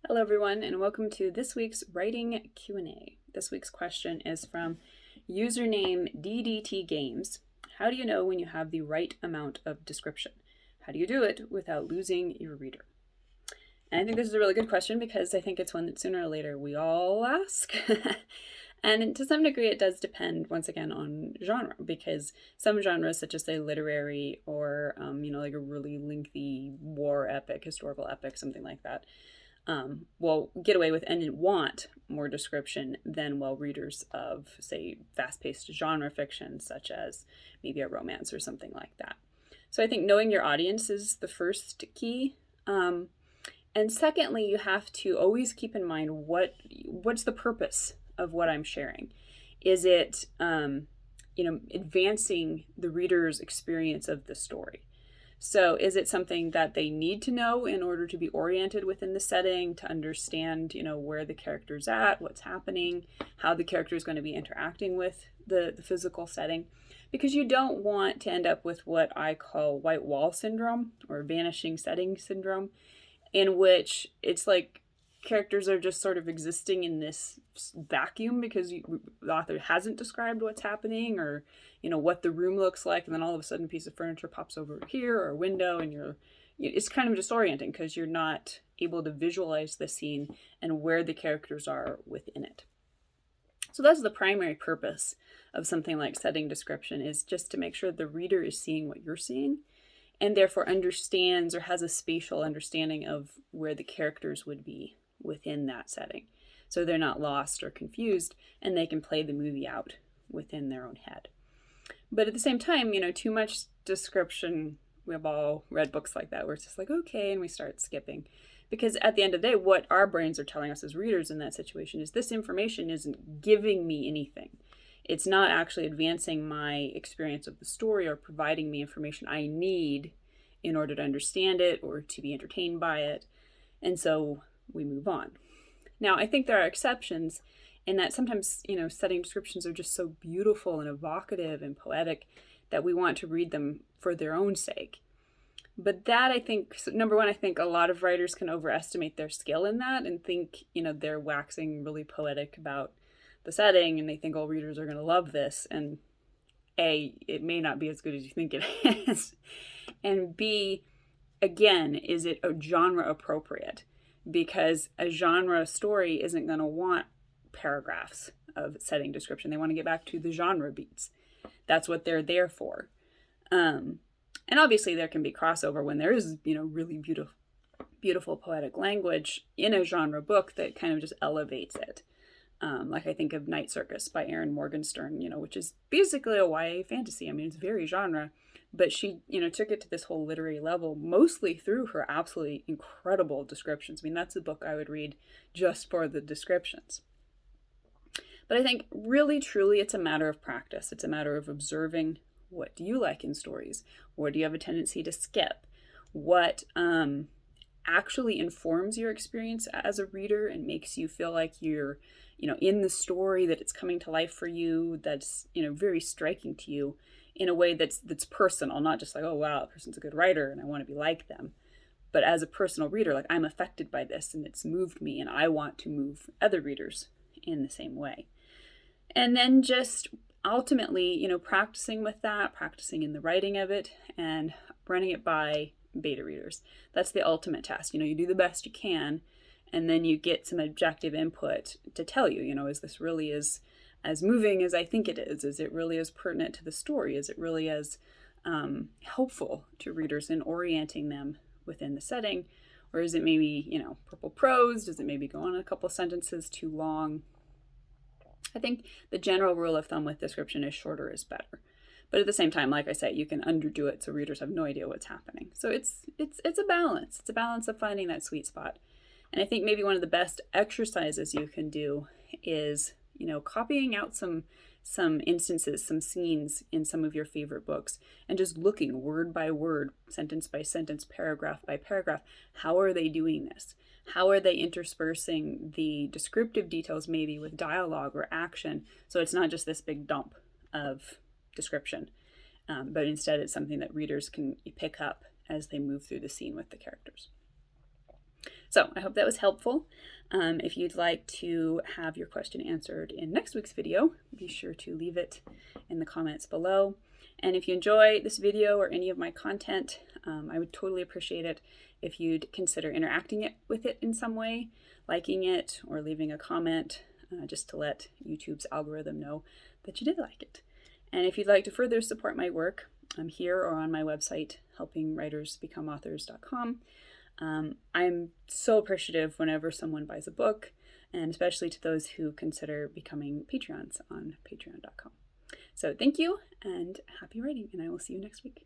Hello everyone, and welcome to this week's writing Q&A. This week's question is from username DDT Games. How do you know when you have the right amount of description? How do you do it without losing your reader? And I think this is a really good question because I think it's one that sooner or later we all ask. And to some degree, it does depend, once again, on genre, because some genres, such as, say, literary or, like a really lengthy war epic, historical epic, something like that, will get away with and want more description than readers of, say, fast-paced genre fiction, such as maybe a romance or something like that. So I think knowing your audience is the first key. And secondly, you have to always keep in mind what's the purpose of what I'm sharing. Is it, advancing the reader's experience of the story? So is it something that they need to know in order to be oriented within the setting, to understand, where the character's at, what's happening, how the character is going to be interacting with the physical setting? Because you don't want to end up with what I call white wall syndrome or vanishing setting syndrome, in which it's like characters are just sort of existing in this vacuum because the author hasn't described what's happening or, what the room looks like. And then all of a sudden a piece of furniture pops over here or a window and it's kind of disorienting because you're not able to visualize the scene and where the characters are within it. So that's the primary purpose of something like setting description, is just to make sure the reader is seeing what you're seeing and therefore understands or has a spatial understanding of where the characters would be within that setting. So they're not lost or confused and they can play the movie out within their own head. But at the same time, too much description, we have all read books like that where it's just like, okay, and we start skipping. Because at the end of the day, what our brains are telling us as readers in that situation is this information isn't giving me anything. It's not actually advancing my experience of the story or providing me information I need in order to understand it or to be entertained by it. And so we move on. Now, I think there are exceptions in that sometimes, setting descriptions are just so beautiful and evocative and poetic that we want to read them for their own sake. But that, I think, number one, I think a lot of writers can overestimate their skill in that and think, they're waxing really poetic about the setting and they think all readers are going to love this. And A, it may not be as good as you think it is. And B, again, is it a genre appropriate? Because a genre story isn't going to want paragraphs of setting description. They want to get back to the genre beats. That's what they're there for. And obviously there can be crossover when there is, really beautiful poetic language in a genre book that kind of just elevates it. Like I think of Night Circus by Erin Morgenstern, which is basically a YA fantasy. I mean, it's very genre, but she, took it to this whole literary level, mostly through her absolutely incredible descriptions. I mean, that's a book I would read just for the descriptions. But I think really, truly, it's a matter of practice. It's a matter of observing, what do you like in stories? Where do you have a tendency to skip? What actually informs your experience as a reader and makes you feel like you're, in the story, that it's coming to life for you, that's, very striking to you in a way that's personal, not just like, oh, wow, that person's a good writer and I want to be like them. But as a personal reader, like I'm affected by this and it's moved me and I want to move other readers in the same way. And then just ultimately, practicing with that, practicing in the writing of it and running it by beta readers. That's the ultimate test. You do the best you can and then you get some objective input to tell you, is this really as moving as I think it is? Is it really as pertinent to the story? Is it really as helpful to readers in orienting them within the setting? Or is it maybe, purple prose? Does it maybe go on a couple sentences too long? I think the general rule of thumb with description is shorter is better. But at the same time, like I say, you can underdo it so readers have no idea what's happening. So it's a balance. It's a balance of finding that sweet spot. And I think maybe one of the best exercises you can do is, copying out some instances, some scenes in some of your favorite books and just looking word by word, sentence by sentence, paragraph by paragraph. How are they doing this? How are they interspersing the descriptive details maybe with dialogue or action? So it's not just this big dump of description, but instead it's something that readers can pick up as they move through the scene with the characters. So I hope that was helpful. If you'd like to have your question answered in next week's video, be sure to leave it in the comments below. And if you enjoy this video or any of my content, I would totally appreciate it if you'd consider interacting with it in some way, liking it or leaving a comment, just to let YouTube's algorithm know that you did like it. And if you'd like to further support my work, I'm here or on my website, helpingwritersbecomeauthors.com. I'm so appreciative whenever someone buys a book, and especially to those who consider becoming Patreons on patreon.com. So thank you and happy writing, and I will see you next week.